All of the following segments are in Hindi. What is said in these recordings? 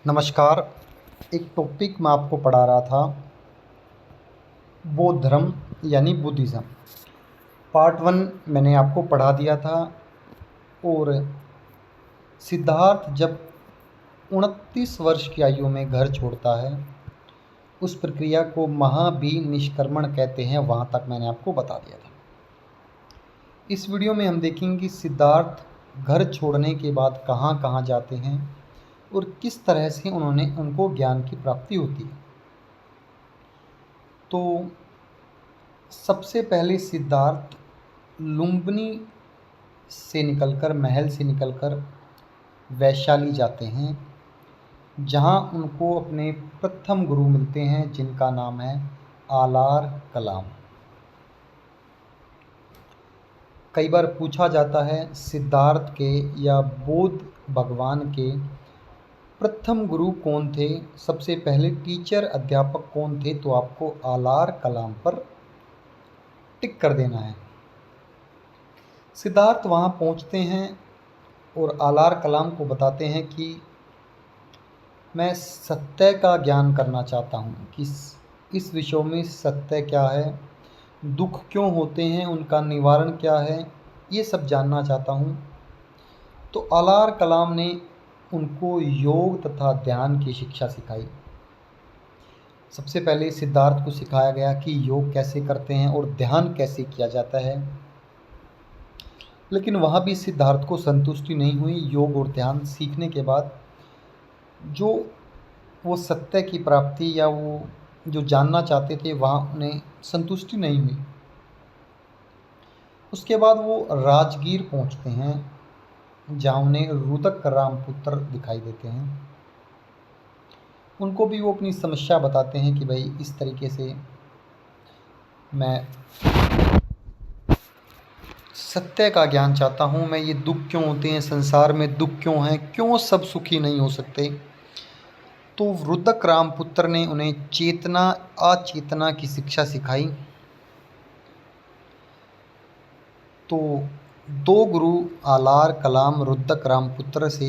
नमस्कार। एक टॉपिक मैं आपको पढ़ा रहा था, बौद्ध धर्म यानी बुद्धिज़्म। पार्ट 1 मैंने आपको पढ़ा दिया था। और सिद्धार्थ जब 29 वर्ष की आयु में घर छोड़ता है, उस प्रक्रिया को महाभिनिष्क्रमण कहते हैं। वहाँ तक मैंने आपको बता दिया था। इस वीडियो में हम देखेंगे कि सिद्धार्थ घर छोड़ने के बाद कहाँ कहाँ जाते हैं और किस तरह से उनको ज्ञान की प्राप्ति होती है। तो सबसे पहले सिद्धार्थ लुम्बिनी से निकलकर, महल से निकलकर वैशाली जाते हैं, जहां उनको अपने प्रथम गुरु मिलते हैं, जिनका नाम है आलार कलाम। कई बार पूछा जाता है सिद्धार्थ के या बौद्ध भगवान के प्रथम गुरु कौन थे, सबसे पहले टीचर अध्यापक कौन थे, तो आपको आलार कलाम पर टिक कर देना है। सिद्धार्थ वहाँ पहुँचते हैं और आलार कलाम को बताते हैं कि मैं सत्य का ज्ञान करना चाहता हूँ कि इस विषय में सत्य क्या है, दुख क्यों होते हैं, उनका निवारण क्या है, ये सब जानना चाहता हूँ। तो आलार कलाम ने उनको योग तथा ध्यान की शिक्षा सिखाई। सबसे पहले सिद्धार्थ को सिखाया गया कि योग कैसे करते हैं और ध्यान कैसे किया जाता है। लेकिन वहाँ भी सिद्धार्थ को संतुष्टि नहीं हुई। योग और ध्यान सीखने के बाद जो वो सत्य की प्राप्ति या वो जो जानना चाहते थे, वहाँ उन्हें संतुष्टि नहीं हुई। उसके बाद वो राजगीर पहुँचते हैं, जहाँ उन्हें रुदक रामपुत्र दिखाई देते हैं। उनको भी वो अपनी समस्या बताते हैं कि भाई इस तरीके से मैं सत्य का ज्ञान चाहता हूँ, मैं ये दुख क्यों होते हैं, संसार में दुख क्यों हैं, क्यों सब सुखी नहीं हो सकते। तो रुदक रामपुत्र ने उन्हें चेतना अचेतना की शिक्षा सिखाई। तो दो गुरु आलार कलाम रुदक रामपुत्र से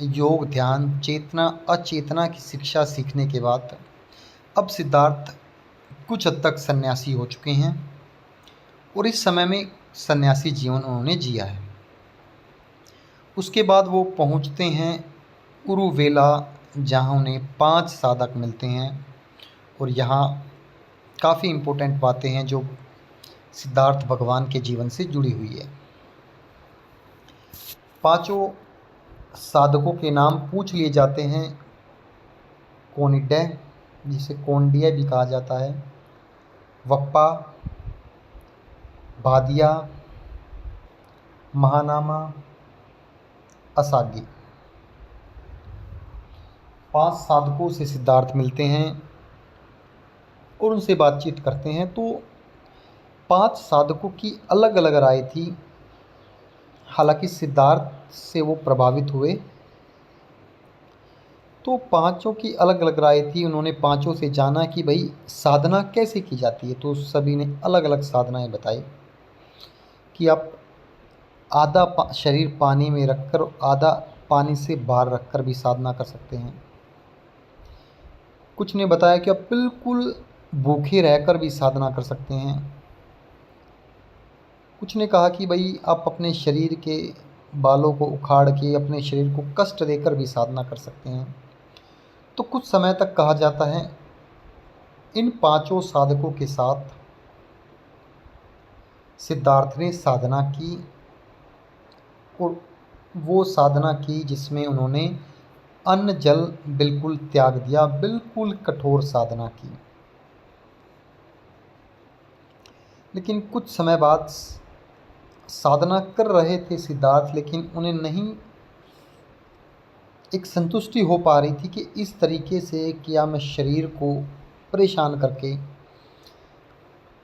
योग ध्यान चेतना अचेतना की शिक्षा सीखने के बाद अब सिद्धार्थ कुछ हद तक सन्यासी हो चुके हैं और इस समय में सन्यासी जीवन उन्होंने जिया है। उसके बाद वो पहुंचते हैं उरुवेला, जहां उन्हें 5 साधक मिलते हैं। और यहाँ काफ़ी इम्पोर्टेंट बातें हैं जो सिद्धार्थ भगवान के जीवन से जुड़ी हुई है। पांचों साधकों के नाम पूछ लिए जाते हैं। कोनिडय, जिसे कोंडिय भी कहा जाता है, वप्पा, भादिया, महानामा, असागी। 5 साधकों से सिद्धार्थ मिलते हैं और उनसे बातचीत करते हैं। तो 5 साधकों की अलग अलग राय थी। हालांकि सिद्धार्थ से वो प्रभावित हुए, तो पांचों की अलग अलग राय थी। उन्होंने पांचों से जाना कि भाई साधना कैसे की जाती है। तो सभी ने अलग अलग साधनाएं बताई कि आप आधा शरीर पानी में रखकर, आधा पानी से बाहर रखकर भी साधना कर सकते हैं। कुछ ने बताया कि आप बिल्कुल भूखे रहकर भी साधना कर सकते हैं। कुछ ने कहा कि भाई आप अपने शरीर के बालों को उखाड़ के अपने शरीर को कष्ट देकर भी साधना कर सकते हैं। तो कुछ समय तक कहा जाता है इन पांचों साधकों के साथ सिद्धार्थ ने साधना की। और वो साधना की जिसमें उन्होंने अन्न जल बिल्कुल त्याग दिया, बिल्कुल कठोर साधना की। लेकिन कुछ समय बाद साधना कर रहे थे सिद्धार्थ, लेकिन उन्हें नहीं एक संतुष्टि हो पा रही थी कि इस तरीके से क्या मैं शरीर को परेशान करके,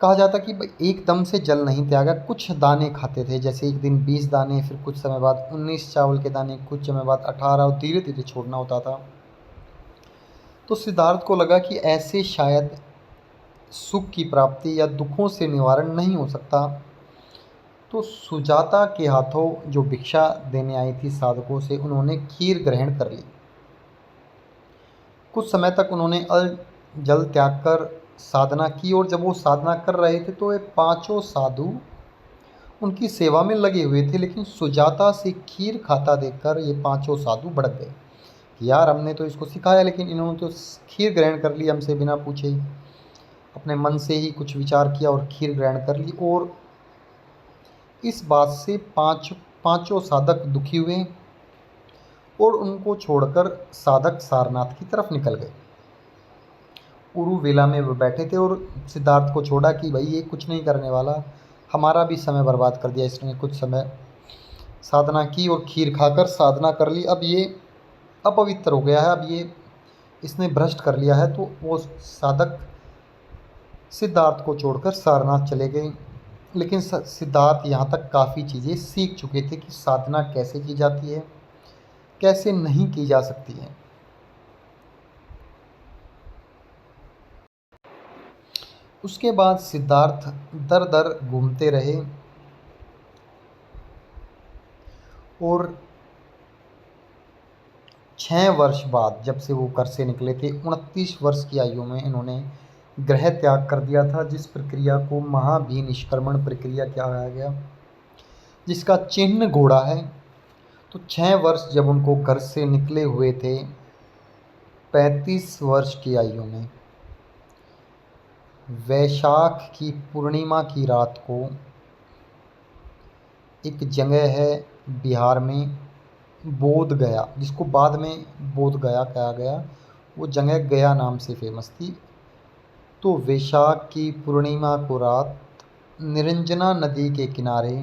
कहा जाता कि एकदम से जल नहीं त्यागा, कुछ दाने खाते थे। जैसे एक दिन 20 दाने, फिर कुछ समय बाद 19 चावल के दाने, कुछ समय बाद 18, और धीरे धीरे छोड़ना होता था। तो सिद्धार्थ को लगा कि ऐसे शायद सुख की प्राप्ति या दुखों से निवारण नहीं हो सकता। तो सुजाता के हाथों जो भिक्षा देने आई थी साधकों से, उन्होंने खीर ग्रहण कर ली। कुछ समय तक उन्होंने अल जल त्याग कर साधना की, और जब वो साधना कर रहे थे तो ये पांचों साधु उनकी सेवा में लगे हुए थे। लेकिन सुजाता से खीर खाता देखकर ये पांचों साधु भड़क गए कि यार, हमने तो इसको सिखाया लेकिन इन्होंने तो खीर ग्रहण कर ली हमसे बिना पूछे ही। अपने मन से ही कुछ विचार किया और खीर ग्रहण कर ली, और इस बात से पांचों साधक दुखी हुए और उनको छोड़कर साधक सारनाथ की तरफ निकल गए। उरुवेला में वो बैठे थे और सिद्धार्थ को छोड़ा कि भाई ये कुछ नहीं करने वाला, हमारा भी समय बर्बाद कर दिया इसने। कुछ समय साधना की और खीर खाकर साधना कर ली, अब ये अपवित्र हो गया है, अब ये इसने भ्रष्ट कर लिया है। तो वो साधक सिद्धार्थ को छोड़कर सारनाथ चले गए। लेकिन सिद्धार्थ यहाँ तक काफ़ी चीज़ें सीख चुके थे कि साधना कैसे की जाती है, कैसे नहीं की जा सकती है। उसके बाद सिद्धार्थ दर दर घूमते रहे और 6 वर्ष बाद जब से वो घर से निकले थे, 29 वर्ष की आयु में इन्होंने ग्रह त्याग कर दिया था, जिस प्रक्रिया को महाभिनिष्क्रमण प्रक्रिया कहा गया, जिसका चिन्ह घोड़ा है। तो 6 वर्ष जब उनको घर से निकले हुए थे, 35 वर्ष की आयु में, वैशाख की पूर्णिमा की रात को एक जगह है बिहार में, बोध गया, जिसको बाद में बोध गया कहा गया, वो जगह गया नाम से फेमस थी। तो वैशाख की पूर्णिमा को रात निरंजना नदी के किनारे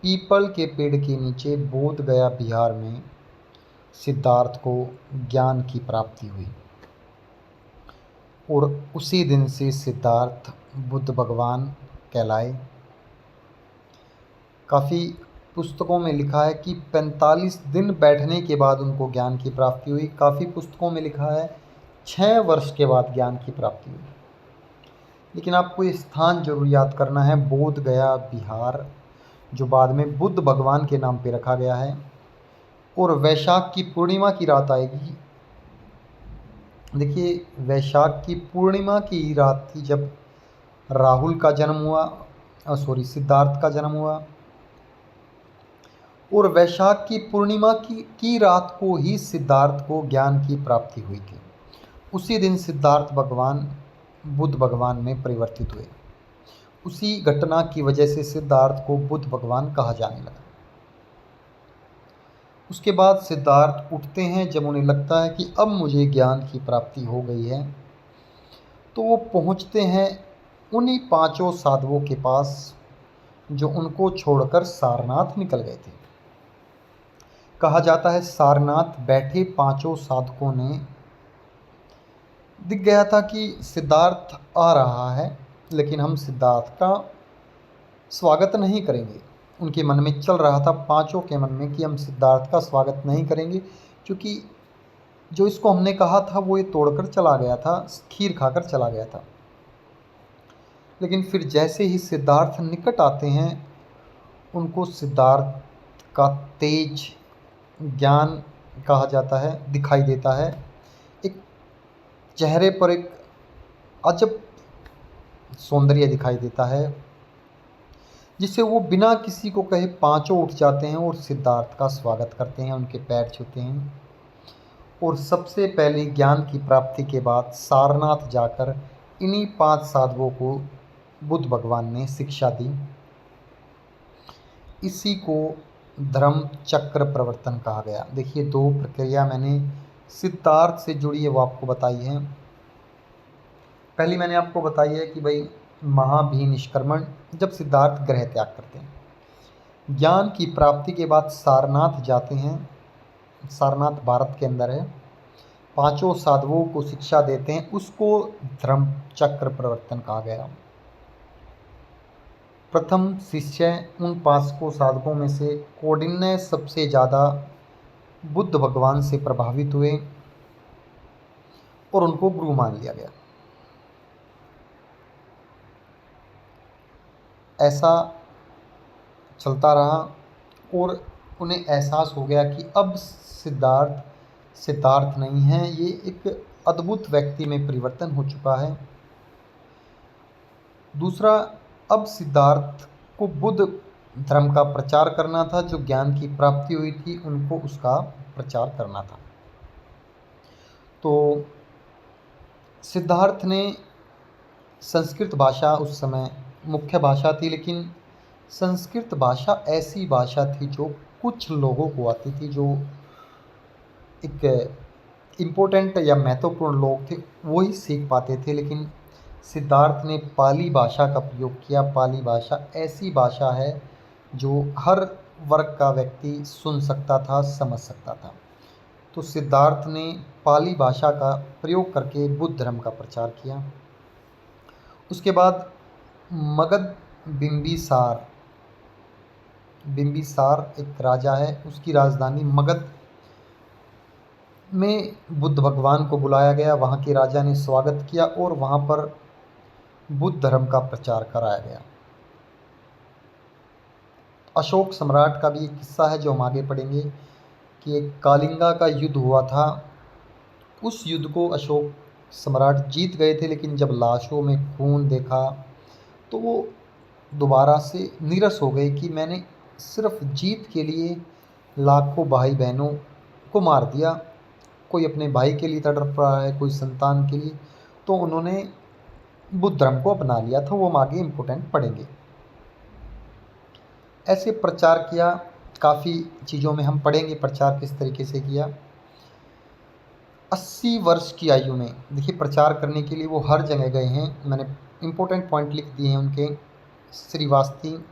पीपल के पेड़ के नीचे बोध गया बिहार में सिद्धार्थ को ज्ञान की प्राप्ति हुई, और उसी दिन से सिद्धार्थ बुद्ध भगवान कहलाए। काफ़ी पुस्तकों में लिखा है कि 45 दिन बैठने के बाद उनको ज्ञान की प्राप्ति हुई। काफ़ी पुस्तकों में लिखा है 6 वर्ष के बाद ज्ञान की प्राप्ति हुई। लेकिन आपको ये स्थान जरूर याद करना है, बोध गया बिहार, जो बाद में बुद्ध भगवान के नाम पे रखा गया है। और वैशाख की पूर्णिमा की रात आएगी। देखिए, वैशाख की पूर्णिमा की रात थी जब राहुल का जन्म हुआ, सिद्धार्थ का जन्म हुआ। और वैशाख की पूर्णिमा की रात को ही सिद्धार्थ को ज्ञान की प्राप्ति हुई थी। उसी दिन सिद्धार्थ भगवान बुद्ध भगवान में परिवर्तित हुए। उसी घटना की वजह से सिद्धार्थ को बुद्ध भगवान कहा जाने लगा। उसके बाद सिद्धार्थ उठते हैं जब उन्हें लगता है कि अब मुझे ज्ञान की प्राप्ति हो गई है, तो वो पहुंचते हैं उन्हीं पांचों साधुओं के पास जो उनको छोड़कर सारनाथ निकल गए थे। कहा जाता है सारनाथ बैठे पांचों साधकों ने दिख गया था कि सिद्धार्थ आ रहा है, लेकिन हम सिद्धार्थ का स्वागत नहीं करेंगे। उनके मन में चल रहा था, पांचों के मन में, कि हम सिद्धार्थ का स्वागत नहीं करेंगे, क्योंकि जो इसको हमने कहा था वो ये तोड़कर चला गया था, खीर खाकर चला गया था। लेकिन फिर जैसे ही सिद्धार्थ निकट आते हैं, उनको सिद्धार्थ का तेज ज्ञान कहा जाता है दिखाई देता है। एक चेहरे पर एक अजब सौंदर्य दिखाई देता है, जिससे वो बिना किसी को कहे पांचों उठ जाते हैं और सिद्धार्थ का स्वागत करते हैं, उनके पैर छूते हैं। और सबसे पहले ज्ञान की प्राप्ति के बाद सारनाथ जाकर इन्हीं 5 साधुओं को बुद्ध भगवान ने शिक्षा दी। इसी को धर्म चक्र प्रवर्तन कहा गया। देखिए, 2 प्रक्रिया मैंने सिद्धार्थ से जुड़ी है वो आपको बताई है। पहली मैंने आपको बताई है कि भाई महाभिनिष्क्रमण, जब सिद्धार्थ ग्रह त्याग करते हैं। ज्ञान की प्राप्ति के बाद सारनाथ जाते हैं, सारनाथ भारत के अंदर है, पांचों साधुओं को शिक्षा देते हैं, उसको धर्म चक्र प्रवर्तन कहा गया। प्रथम शिष्य उन 5 को साधकों में से कौंडिन्य सबसे ज़्यादा बुद्ध भगवान से प्रभावित हुए और उनको गुरु मान लिया गया। ऐसा चलता रहा और उन्हें एहसास हो गया कि अब सिद्धार्थ सिद्धार्थ नहीं है, ये एक अद्भुत व्यक्ति में परिवर्तन हो चुका है। दूसरा, अब सिद्धार्थ को बुद्ध धर्म का प्रचार करना था। जो ज्ञान की प्राप्ति हुई थी उनको उसका प्रचार करना था। तो सिद्धार्थ ने संस्कृत भाषा उस समय मुख्य भाषा थी, लेकिन संस्कृत भाषा ऐसी भाषा थी जो कुछ लोगों को आती थी, जो एक इम्पोर्टेंट या महत्वपूर्ण लोग थे वो ही सीख पाते थे। लेकिन सिद्धार्थ ने पाली भाषा का प्रयोग किया। पाली भाषा ऐसी भाषा है जो हर वर्ग का व्यक्ति सुन सकता था, समझ सकता था। तो सिद्धार्थ ने पाली भाषा का प्रयोग करके बुद्ध धर्म का प्रचार किया। उसके बाद मगध बिंबिसार बिंबिसार एक राजा है, उसकी राजधानी मगध में बुद्ध भगवान को बुलाया गया। वहाँ के राजा ने स्वागत किया और वहाँ पर बुद्ध धर्म का प्रचार कराया गया। अशोक सम्राट का भी एक किस्सा है जो हम आगे पढ़ेंगे कि एक कालिंगा का युद्ध हुआ था। उस युद्ध को अशोक सम्राट जीत गए थे, लेकिन जब लाशों में खून देखा तो वो दोबारा से निरस हो गए कि मैंने सिर्फ जीत के लिए लाखों भाई बहनों को मार दिया। कोई अपने भाई के लिए तड़प रहा है, कोई संतान के लिए। तो उन्होंने बुद्ध धर्म को अपना लिया था। वो हम आगे इम्पोर्टेंट पढ़ेंगे। ऐसे प्रचार किया, काफ़ी चीज़ों में हम पढ़ेंगे प्रचार किस तरीके से किया। 80 वर्ष की आयु में, देखिए प्रचार करने के लिए वो हर जगह गए हैं। मैंने इम्पोर्टेंट पॉइंट लिख दिए हैं उनके। श्रीवास्ती,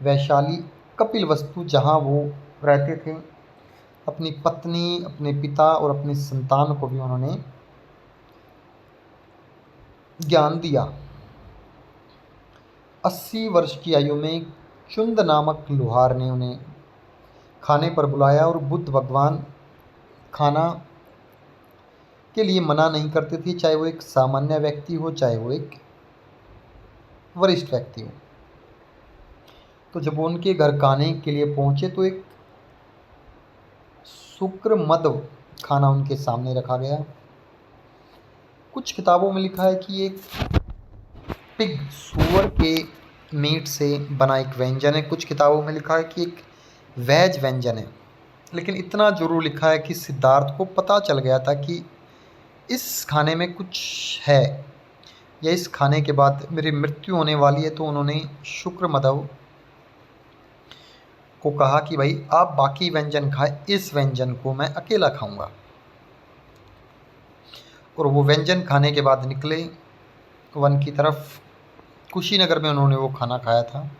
वैशाली, कपिलवस्तु जहाँ वो रहते थे, अपनी पत्नी, अपने पिता और अपनी संतान को भी उन्होंने ज्ञान दिया। 80 वर्ष की आयु में चुंद नामक लुहार ने उन्हें खाने पर बुलाया और बुद्ध भगवान खाना के लिए मना नहीं करते थे, चाहे वो एक सामान्य व्यक्ति हो, चाहे वो एक वरिष्ठ व्यक्ति हो। तो जब वो उनके घर खाने के लिए पहुंचे तो एक शुक्र मद खाना उनके सामने रखा गया। कुछ किताबों में लिखा है कि एक पिग, सूअर के मीट से बना एक व्यंजन है। कुछ किताबों में लिखा है कि एक वेज व्यंजन है। लेकिन इतना जरूर लिखा है कि सिद्धार्थ को पता चल गया था कि इस खाने में कुछ है, या इस खाने के बाद मेरी मृत्यु होने वाली है। तो उन्होंने शुक्र मदव को कहा कि भाई आप बाकी व्यंजन खाए, इस व्यंजन को मैं अकेला खाऊंगा। और वो व्यंजन खाने के बाद निकले वन की तरफ। कुशीनगर में उन्होंने वो खाना खाया था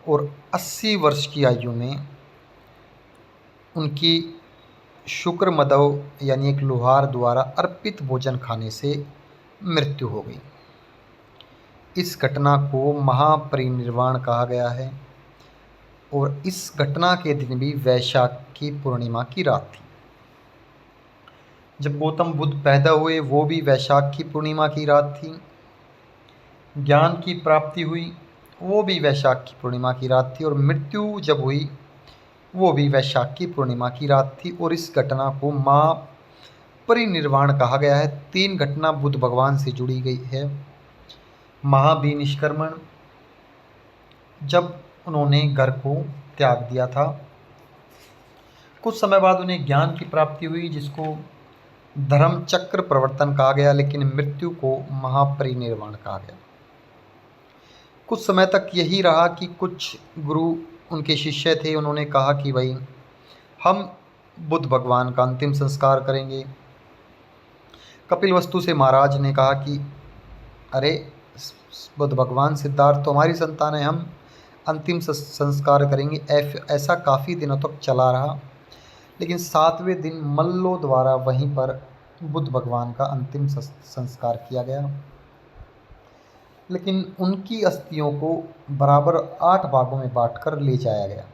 और 80 वर्ष की आयु में उनकी शुक्र मदव यानी एक लोहार द्वारा अर्पित भोजन खाने से मृत्यु हो गई। इस घटना को महापरिनिर्वाण कहा गया है और इस घटना के दिन भी वैशाख की पूर्णिमा की रात थी। जब गौतम बुद्ध पैदा हुए वो भी वैशाख की पूर्णिमा की रात थी। ज्ञान की प्राप्ति हुई वो भी वैशाख की पूर्णिमा की रात थी। और मृत्यु जब हुई वो भी वैशाख की पूर्णिमा की रात थी। और इस घटना को महापरिनिर्वाण कहा गया है। 3 घटना बुद्ध भगवान से जुड़ी गई है। महाभिनिष्क्रमण, जब उन्होंने घर को त्याग दिया था। कुछ समय बाद उन्हें ज्ञान की प्राप्ति हुई जिसको धर्म चक्र प्रवर्तन कहा गया, लेकिन मृत्यु को महापरिनिर्वाण कहा गया। कुछ समय तक यही रहा कि कुछ गुरु उनके शिष्य थे, उन्होंने कहा कि भाई हम बुद्ध भगवान का अंतिम संस्कार करेंगे। कपिलवस्तु से महाराज ने कहा कि अरे बुद्ध भगवान, सिद्धार्थ तो हमारी संतान है, हम अंतिम संस्कार करेंगे। ऐसा काफ़ी दिनों तक चला रहा, लेकिन 7वें दिन मल्लों द्वारा वहीं पर बुद्ध भगवान का अंतिम संस्कार किया गया। लेकिन उनकी अस्थियों को बराबर 8 भागों में बांटकर ले जाया गया।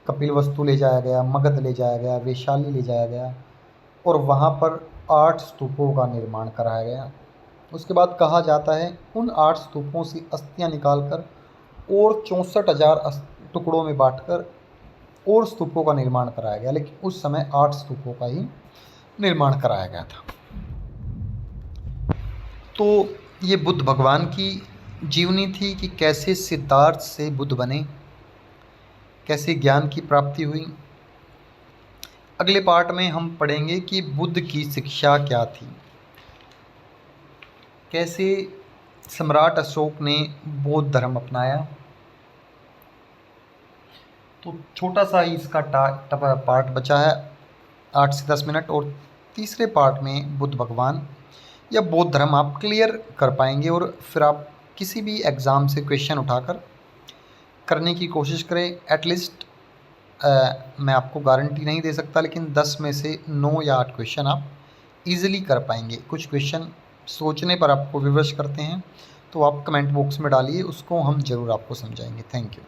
कपिलवस्तु ले जाया गया, मगध ले जाया गया, वैशाली ले जाया गया और वहाँ पर 8 स्तूपों का निर्माण कराया गया। उसके बाद कहा जाता है उन 8 स्तूपों से अस्थियाँ निकालकर और 64,000 टुकड़ों में बांटकर और स्तूपों का निर्माण कराया गया, लेकिन उस समय 8 स्तूपों का ही निर्माण कराया गया था। तो ये बुद्ध भगवान की जीवनी थी कि कैसे सिद्धार्थ से बुद्ध बने, कैसे ज्ञान की प्राप्ति हुई। अगले पार्ट में हम पढ़ेंगे कि बुद्ध की शिक्षा क्या थी, कैसे सम्राट अशोक ने बौद्ध धर्म अपनाया। तो छोटा सा ही इसका पार्ट बचा है, 8 से 10 मिनट, और तीसरे पार्ट में बुद्ध भगवान या बौद्ध धर्म आप क्लियर कर पाएंगे, और फिर आप किसी भी एग्ज़ाम से क्वेश्चन उठाकर करने की कोशिश करें। एटलीस्ट मैं आपको गारंटी नहीं दे सकता, लेकिन 10 में से 9 या 8 क्वेश्चन आप इजीली कर पाएंगे। कुछ क्वेश्चन सोचने पर आपको विवश करते हैं, तो आप कमेंट बॉक्स में डालिए, उसको हम ज़रूर आपको समझाएंगे। Thank you.